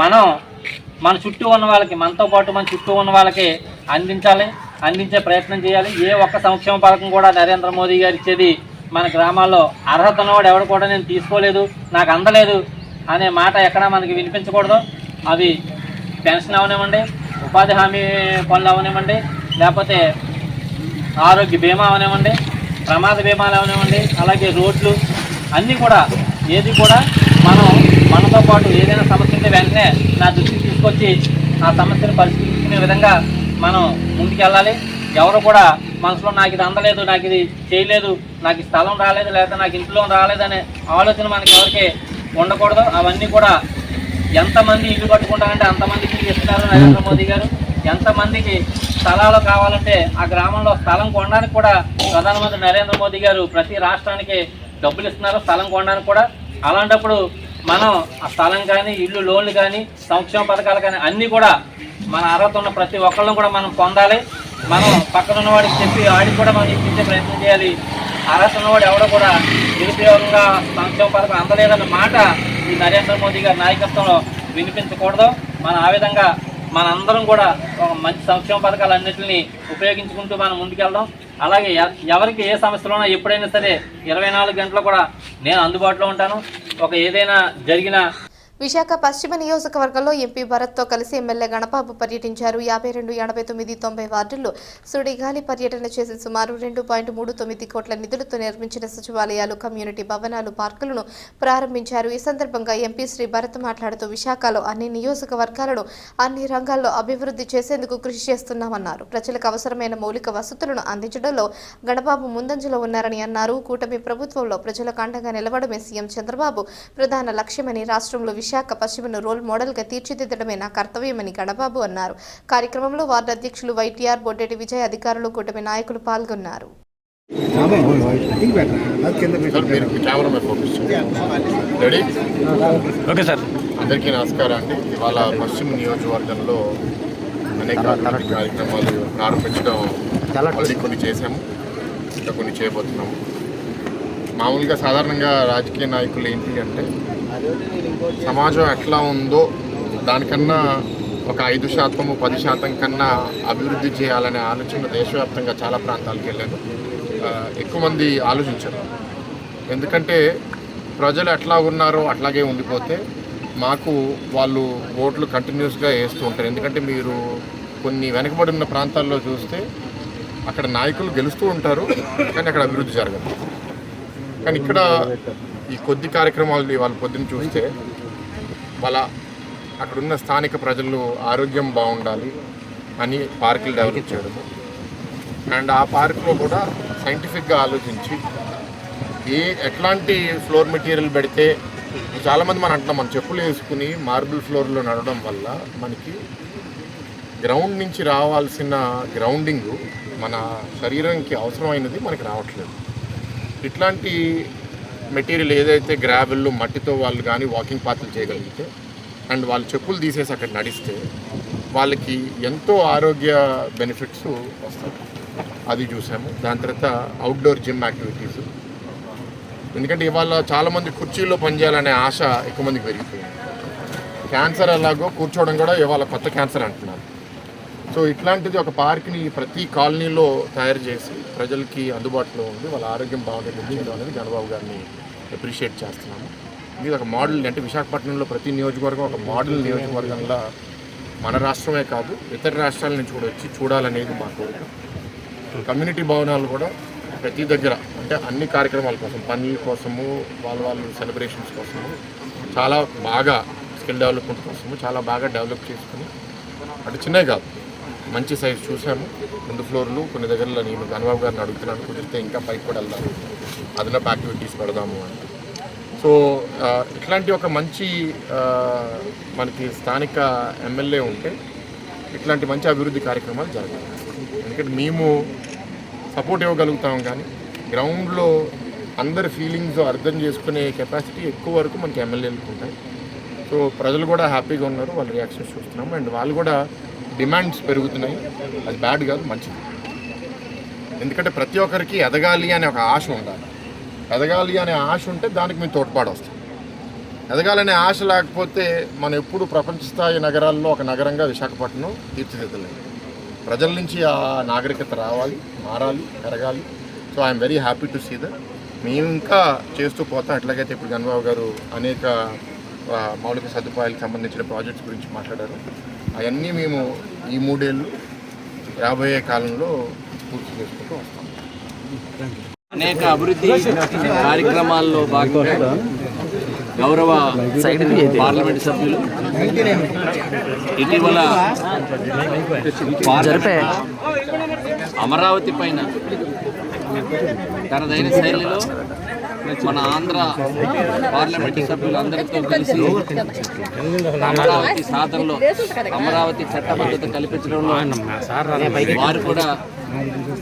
మన చుట్టూ ఉన్న వాళ్ళకి, మనతో పాటు మన చుట్టూ ఉన్న వాళ్ళకి అందించే ప్రయత్నం చేయాలి. ఏ ఒక్క సంక్షేమ పథకం కూడా నరేంద్ర మోదీ గారు ఇచ్చేది మన గ్రామాల్లో అర్హత ఉన్నవాడు ఎవడు కూడా నేను తీసుకోలేదు, నాకు అందలేదు అనే మాట ఎక్కడా మనకి వినిపించకూడదు. అవి పెన్షన్ అవనివ్వండి, ఉపాధి హామీ పనులు అవనివ్వండి, లేకపోతే ఆరోగ్య బీమా అవనివ్వండి, ప్రమాద బీమాలు అవనివ్వండి, అలాగే రోడ్లు అన్నీ కూడా ఏది కూడా మనతో పాటు ఏదైనా సమస్య ఉంటే వెంటనే నా దృష్టికి తీసుకొచ్చి ఆ సమస్యను పరిష్కరించుకునే విధంగా మనం ముందుకెళ్ళాలి. ఎవరు కూడా మనసులో నాకు ఇది అందలేదు, నాకు ఇది చేయలేదు, నాకు ఈ స్థలం రాలేదు, లేకపోతే నాకు ఇంట్లో రాలేదనే ఆలోచన మనకి ఎవరికి ఉండకూడదు. అవన్నీ కూడా ఎంతమంది ఇల్లు కట్టుకుంటారంటే అంతమందికి ఇస్తున్నారు నరేంద్ర మోదీ గారు. ఎంతమందికి స్థలాలు కావాలంటే ఆ గ్రామంలో స్థలం కొనడానికి కూడా ప్రధానమంత్రి నరేంద్ర మోదీ గారు ప్రతి రాష్ట్రానికి డబ్బులు ఇస్తున్నారు స్థలం కొనడానికి కూడా. అలాంటప్పుడు మనం ఆ స్థలం కానీ, ఇల్లు లోన్లు కానీ, సంక్షేమ పథకాలు కానీ అన్నీ కూడా మన అర్హత ఉన్న ప్రతి ఒక్కళ్ళని కూడా మనం పొందాలి. మనం పక్కన ఉన్నవాడికి చెప్పి ఆడికి కూడా మనం ఇప్పించే ప్రయత్నం చేయాలి. అర్హత ఉన్నవాడు ఎవడో కూడా నిరుపయోగంగా సంక్షేమ పథకం అందలేదన్న మాట ఈ నరేంద్ర మోదీ గారి నాయకత్వంలో వినిపించకూడదు. ఆ విధంగా మనందరం కూడా ఒక మంచి సంక్షేమ పథకాలన్నింటినీ ఉపయోగించుకుంటూ మనం ముందుకెళ్దాం. అలాగే ఎవరికి ఏ సమస్యలు ఉన్నా ఎప్పుడైనా సరే 24 గంటలు కూడా నేను అందుబాటులో ఉంటాను. ఏదైనా జరిగినా విశాఖ పశ్చిమ నియోజకవర్గంలో ఎంపీ భరత్తో కలిసి ఎమ్మెల్యే గణబాబు పర్యటించారు. 52, 89, 90 వార్డుల్లో సుడిగాలి పర్యటన చేసి సుమారు 2.39 కోట్ల నిధులతో నిర్మించిన సచివాలయాలు, కమ్యూనిటీ భవనాలు, పార్కులను ప్రారంభించారు. ఈ సందర్భంగా ఎంపీ శ్రీ భరత్ మాట్లాడుతూ విశాఖలో అన్ని నియోజకవర్గాలను అన్ని రంగాల్లో అభివృద్ధి చేసేందుకు కృషి చేస్తున్నామన్నారు. ప్రజలకు అవసరమైన మౌలిక వసతులను అందించడంలో గణబాబు ముందంజలో ఉన్నారని అన్నారు. కూటమి ప్రభుత్వంలో ప్రజలకు అండగా నిలవడమే సీఎం చంద్రబాబు ప్రధాన లక్ష్యమని, రాష్ట్రంలో విశాఖ పశ్చిమను రోల్ మోడల్గా తీర్చిదిద్దడమే నా కర్తవ్యమని గణబాబు అన్నారు. కార్యక్రమంలో వార్డు అధ్యక్షులు వైటీఆర్, బొడ్డెటి విజయ్, అధికారులు, కూటమి నాయకులు పాల్గొన్నారు. అందరికీ నమస్కారం అండి. ఇవాళ పశ్చిమ నియోజకవర్గంలో అనేక కార్యక్రమాలు ప్రారంభించడం కొన్ని చేశాము, ఇంకా కొన్ని చేయబోతున్నాము. మామూలుగా సాధారణంగా రాజకీయ నాయకులు ఏంటి అంటే సమాజం ఎట్లా ఉందో దానికన్నా ఒక 5%, 10% కన్నా అభివృద్ధి చేయాలనే ఆలోచన దేశవ్యాప్తంగా చాలా ప్రాంతాలకు వెళ్ళాను. ఎక్కువ మంది ఆలోచించారు. ఎందుకంటే ప్రజలు ఎట్లా ఉన్నారో అట్లాగే ఉండిపోతే మాకు వాళ్ళు ఓట్లు కంటిన్యూస్గా వేస్తూ ఉంటారు. ఎందుకంటే మీరు కొన్ని వెనకబడి ఉన్న ప్రాంతాల్లో చూస్తే అక్కడ నాయకులు గెలుస్తూ ఉంటారు, కానీ అక్కడ అభివృద్ధి జరగదు. కానీ ఇక్కడ ఈ కొద్ది కార్యక్రమాలు వాళ్ళు పొద్దున్న చూస్తే అక్కడున్న స్థానిక ప్రజలు ఆరోగ్యం బాగుండాలి అని పార్కులు డెవలప్ చేయడము, అండ్ ఆ పార్కులో కూడా సైంటిఫిక్గా ఆలోచించి ఎట్లాంటి ఫ్లోర్ మెటీరియల్ పెడితే, చాలామంది మనం చెప్పులు వేసుకుని మార్బుల్ ఫ్లోర్లో నడవడం వల్ల మనకి గ్రౌండ్ నుంచి రావాల్సిన గ్రౌండింగ్ మన శరీరానికి అవసరమైనది మనకి రావట్లేదు. ఇట్లాంటి మెటీరియల్ ఏదైతే గ్రావెల్, మట్టితో వాళ్ళు కానీ వాకింగ్ పాత్రలు చేయగలిగితే అండ్ వాళ్ళు చెప్పులు తీసేసి అక్కడ నడిస్తే వాళ్ళకి ఎంతో ఆరోగ్య బెనిఫిట్స్ వస్తాయి. అది చూసాము. దాని తర్వాత అవుట్డోర్ జిమ్ యాక్టివిటీస్, ఎందుకంటే ఇవాళ చాలామంది కుర్చీల్లో పనిచేయాలనే ఆశ ఎక్కువ మందికి పెరిగిపోయింది. క్యాన్సర్ ఎలాగో కూర్చోవడం కూడా ఇవాళ కొత్త క్యాన్సర్ అంటున్నారు. సో ఇట్లాంటిది ఒక పార్క్ని ప్రతి కాలనీలో తయారు చేసి ప్రజలకి అందుబాటులో ఉంది వాళ్ళ ఆరోగ్యం బాగుంటుంది చేయడం అనేది గణబాబు గారిని అప్రిషియేట్ చేస్తున్నాము. ఇది ఒక మోడల్, అంటే విశాఖపట్నంలో ప్రతి నియోజకవర్గం ఒక మోడల్ నియోజకవర్గంలో మన రాష్ట్రమే కాదు ఇతర రాష్ట్రాల నుంచి కూడా వచ్చి చూడాలనేది మా కోరిక. కమ్యూనిటీ భవనాలు కూడా ప్రతి దగ్గర, అంటే అన్ని కార్యక్రమాల కోసం, పనుల కోసము, వాళ్ళ సెలబ్రేషన్స్ కోసము చాలా బాగా స్కిల్ డెవలప్మెంట్ కోసము చాలా బాగా డెవలప్ చేసుకుని, అంటే చిన్నవి కాదు మంచి సైజ్ చూసాము. 2 ఫ్లోర్లు, కొన్ని దగ్గరలో నేను గణబాబు గారిని అడుగుతున్నాను కుదిరితే ఇంకా పైకి కూడా వెళ్దాము, అదనపు యాక్టివిటీస్ పెడదాము అని. సో ఇట్లాంటి ఒక మంచి మనకి స్థానిక ఎమ్మెల్యే ఉంటే ఇట్లాంటి మంచి అభివృద్ధి కార్యక్రమాలు జరగాలి. ఎందుకంటే మేము సపోర్ట్ ఇవ్వగలుగుతాం, కానీ గ్రౌండ్లో అందరి ఫీలింగ్స్ అర్థం చేసుకునే కెపాసిటీ ఎక్కువ వరకు మనకి ఎమ్మెల్యేలకు ఉంటాయి. సో ప్రజలు కూడా హ్యాపీగా ఉన్నారు, వాళ్ళ రియాక్షన్స్ చూస్తున్నాము. అండ్ వాళ్ళు కూడా డిమాండ్స్ పెరుగుతున్నాయి. అది బ్యాడ్ కాదు, మంచిది. ఎందుకంటే ప్రతి ఒక్కరికి ఎదగాలి అనే ఒక ఆశ ఉండాలి. ఎదగాలి అనే ఆశ ఉంటే దానికి మేము తోడ్పాటు వస్తాం. ఎదగాలనే ఆశ లేకపోతే మనం ఎప్పుడు ప్రపంచ స్థాయి నగరాల్లో ఒక నగరంగా విశాఖపట్నం తీర్చిదిద్దలేదు. ప్రజల నుంచి ఆ నాగరికత రావాలి, మారాలి, పెరగాలి. So I'm very happy to see that. మేము ఇంకా చేస్తూ పోతాం. ఎట్లాగైతే ఇప్పుడు గణబాబు గారు అనేక మౌలిక సదుపాయాలకు సంబంధించిన ప్రాజెక్ట్స్ గురించి మాట్లాడారు. అవన్నీ మేము ఈ 3 ఏళ్ళు రాబోయే కాలంలో పూర్తి చేసుకుంటూ వస్తాం. అనేక అభివృద్ధి కార్యక్రమాల్లో భాగంగా గౌరవ పార్లమెంట్ సభ్యులు ఇటీవల అమరావతి పైన తనదైన శైలిలో మన ఆంధ్ర పార్లమెంట్ సభ్యులందరితో కలిసి అమరావతి సాధనలో అమరావతి చట్టబద్ధత కల్పించడంలో వారు కూడా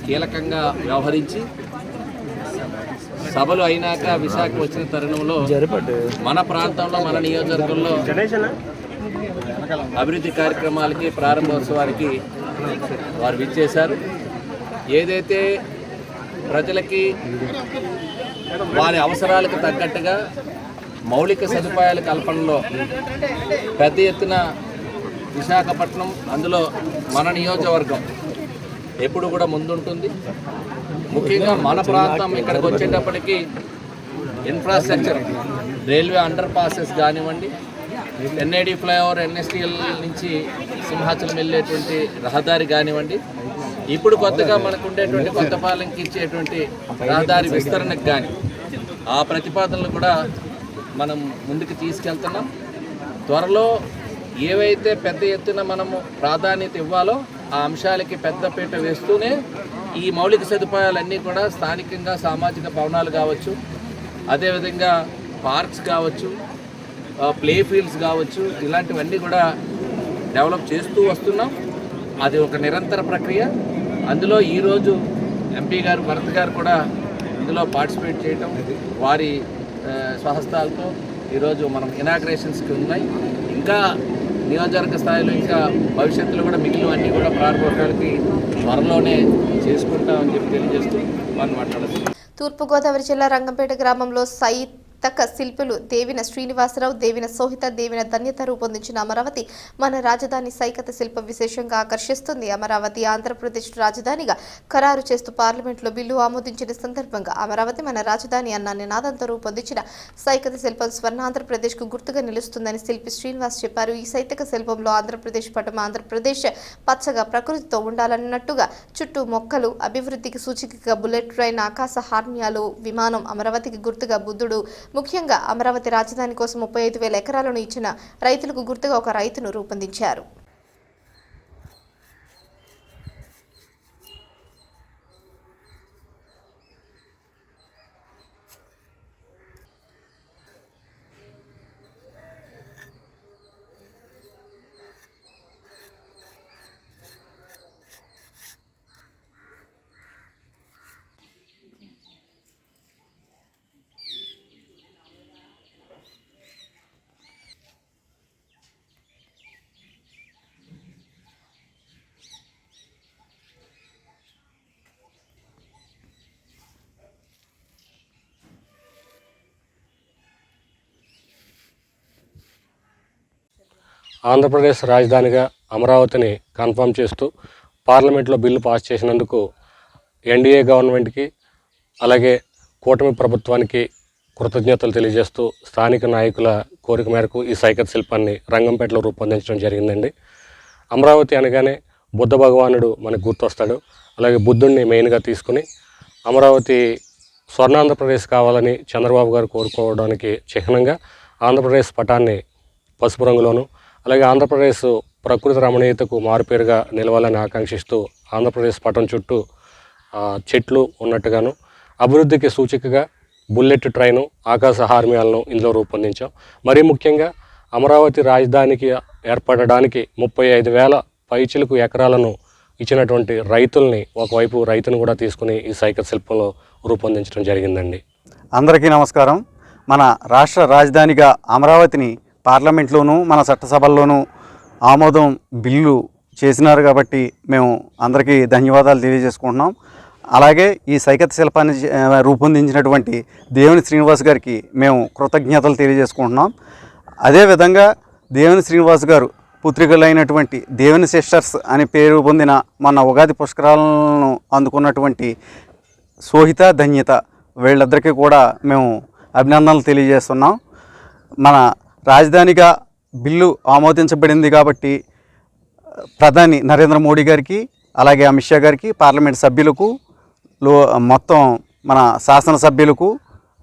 కీలకంగా వ్యవహరించి సభలు అయినాక విశాఖ వచ్చిన తరుణంలో మన ప్రాంతంలో మన నియోజకవర్గంలో అభివృద్ధి కార్యక్రమాలకి ప్రారంభోత్సవానికి వారు విచ్చేశారు. ఏదైతే ప్రజలకి వారి అవసరాలకు తగ్గట్టుగా మౌలిక సదుపాయాల కల్పనలో పెద్ద ఎత్తున విశాఖపట్నం, అందులో మన నియోజకవర్గం ఎప్పుడు కూడా ముందుంటుంది. ముఖ్యంగా మన ప్రాంతం ఇక్కడికి వచ్చేటప్పటికి ఇన్ఫ్రాస్ట్రక్చర్, రైల్వే అండర్ పాసెస్ కానివ్వండి, ఎన్ఐడి ఫ్లైఓవర్, ఎన్ఎస్టీఎల్ నుంచి సింహాచలం వెళ్ళేటువంటి రహదారి కానివ్వండి, ఇప్పుడు కొత్తగా మనకు ఉండేటువంటి కొత్తపాలెంకి ఇచ్చేటువంటి రహదారి విస్తరణకు కానీ ఆ ప్రతిపాదనలు కూడా మనం ముందుకు తీసుకెళ్తున్నాం. త్వరలో ఏవైతే పెద్ద ఎత్తున మనము ప్రాధాన్యత ఇవ్వాలో ఆ అంశాలకి పెద్దపీట వేస్తూనే ఈ మౌలిక సదుపాయాలన్నీ కూడా స్థానికంగా సామాజిక భవనాలు కావచ్చు, అదేవిధంగా పార్క్స్ కావచ్చు, ప్లే ఫీల్డ్స్ కావచ్చు, ఇలాంటివన్నీ కూడా డెవలప్ చేస్తూ వస్తున్నాం. అది ఒక నిరంతర ప్రక్రియ. అందులో ఈరోజు ఎంపీ గారు భరత్ గారు కూడా ఇందులో పార్టిసిపేట్ చేయటం, వారి స్వహస్తాలతో ఈరోజు మనం ఇనాగ్రేషన్స్కి ఉన్నాయి. ఇంకా నియోజకవర్గ స్థాయిలో ఇంకా భవిష్యత్తులో కూడా మిగిలినవన్నీ కూడా ప్రారంభోత్సవాలకి త్వరలోనే చేసుకుంటామని చెప్పి తెలియజేస్తూ మనం మాట్లాడచ్చు. తూర్పుగోదావరి జిల్లా రంగంపేట గ్రామంలో సైతక శిల్పులు దేవిన శ్రీనివాసరావు, దేవిన సోహిత, దేవిన ధన్యత రూపొందించిన అమరావతి మన రాజధాని సైకత శిల్పం విశేషంగా ఆకర్షిస్తుంది. అమరావతి ఆంధ్రప్రదేశ్ రాజధానిగా ఖరారు చేస్తూ పార్లమెంట్లో బిల్లు ఆమోదించిన సందర్భంగా అమరావతి మన రాజధాని అన్న నినాదంతో రూపొందించిన సైకత శిల్పం స్వర్ణాంధ్రప్రదేశ్కు గుర్తుగా నిలుస్తుందని శిల్పి శ్రీనివాస్ చెప్పారు. ఈ సైతక శిల్పంలో ఆంధ్రప్రదేశ్ పటం ఆంధ్రప్రదేశ్ పచ్చగా ప్రకృతితో ఉండాలన్నట్టుగా చుట్టూ మొక్కలు, అభివృద్ధికి సూచికగా బుల్లెట్ ట్రైన్, ఆకాశ హార్నియాలు, విమానం, అమరావతికి గుర్తుగా బుద్ధుడు, ముఖ్యంగా అమరావతి రాజధాని కోసం 35,000 ఎకరాలను ఇచ్చిన రైతులకు గుర్తుగా ఒక రైతును రూపొందించారు. ఆంధ్రప్రదేశ్ రాజధానిగా అమరావతిని కన్ఫర్మ్ చేస్తూ పార్లమెంట్లో బిల్లు పాస్ చేసినందుకు ఎన్డీఏ గవర్నమెంట్కి అలాగే కూటమి ప్రభుత్వానికి కృతజ్ఞతలు తెలియజేస్తూ స్థానిక నాయకుల కోరిక మేరకు ఈ సైకత శిల్పాన్ని రంగంపేటలో రూపొందించడం జరిగిందండి. అమరావతి అనగానే బుద్ధ భగవానుడు మనకు గుర్తొస్తాడు. అలాగే బుద్ధుడిని మెయిన్గా తీసుకుని అమరావతి స్వర్ణాంధ్రప్రదేశ్ కావాలని చంద్రబాబు గారు కోరుకోవడానికి చిహ్నంగా ఆంధ్రప్రదేశ్ పటాన్ని పసుపు రంగులోను, అలాగే ఆంధ్రప్రదేశ్ ప్రకృతి రమణీయతకు మారుపేరుగా నిలవాలని ఆకాంక్షిస్తూ ఆంధ్రప్రదేశ్ పటం చుట్టూ చెట్లు ఉన్నట్టుగాను, అభివృద్ధికి సూచికగా బుల్లెట్ ట్రైను, ఆకాశ హార్మియాలను ఇందులో రూపొందించాం. మరీ ముఖ్యంగా అమరావతి రాజధానికి ఏర్పడడానికి 35,000 పైచిలకు ఎకరాలను ఇచ్చినటువంటి రైతుల్ని, ఒకవైపు రైతును కూడా తీసుకుని ఈ సైకత శిల్పంలో రూపొందించడం జరిగిందండి. అందరికీ నమస్కారం. మన రాష్ట్ర రాజధానిగా అమరావతిని పార్లమెంట్లోనూ మన చట్టసభల్లోనూ ఆమోదం బిల్లు చేసినారు కాబట్టి మేము అందరికీ ధన్యవాదాలు తెలియజేసుకుంటున్నాం. అలాగే ఈ సైకత శిల్పాన్ని రూపొందించినటువంటి దేవుని శ్రీనివాస్ గారికి మేము కృతజ్ఞతలు తెలియజేసుకుంటున్నాం. అదేవిధంగా దేవుని శ్రీనివాస్ గారు పుత్రికలైనటువంటి దేవుని సిస్టర్స్ అని పేరు పొందిన మన ఉగాది పుష్కరాలను అందుకున్నటువంటి సోహిత, ధన్యత వీళ్ళిద్దరికీ కూడా మేము అభినందనలు తెలియజేస్తున్నాం. మన రాజధానిగా బిల్లు ఆమోదించబడింది కాబట్టి ప్రధాని నరేంద్ర మోడీ గారికి, అలాగే అమిత్ షా గారికి, పార్లమెంట్ సభ్యులకు, మొత్తం మన శాసనసభ్యులకు,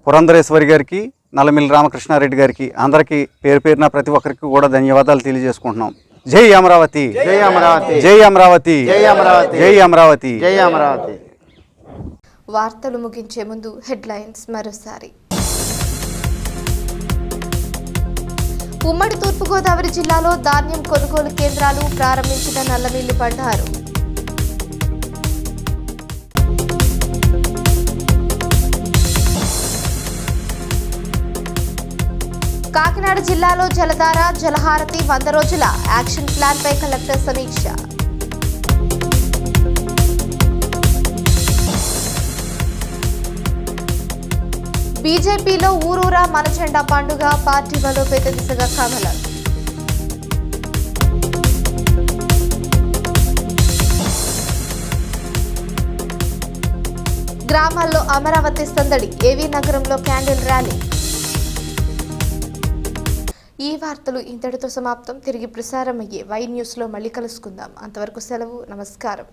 పురంధరేశ్వరి గారికి, నల్లమిల్లి రామకృష్ణారెడ్డి గారికి అందరికీ పేరు పేరున ప్రతి ఒక్కరికి కూడా ధన్యవాదాలు తెలియజేసుకుంటున్నాం. జై అమరావతి, జై అమరావతి, జై అమరావతి, జై అమరావతి, జై అమరావతి, జై అమరావతి. వార్తలు ముగించే ముందు హెడ్లైన్స్ మరోసారి. ఉమ్మడి తూర్పుగోదావరి జిల్లాలో ధాన్యం కొనుగోలు కేంద్రాలు ప్రారంభించిన నల్లమిల్లి బండారు. కాకినాడ జిల్లాలో జలధార, జలహారతి 100 రోజుల యాక్షన్ ప్లాన్ పై కలెక్టర్ సమీక్ష. బీజేపీలో ఊరూరా మన జెండా పండుగ, పార్టీ బలోపేత దిశగా కమలం. గ్రామాల్లో అమరావతి సందడి, ఏవీ నగరంలో క్యాండిల్ ర్యాలీ. ఈ వార్తలు ఇంతటితో సమాప్తం. తిరిగి ప్రసారం అయ్యే వై న్యూస్లో మళ్ళీ కలుసుకుందాం. అంతవరకు సెలవు. నమస్కారం.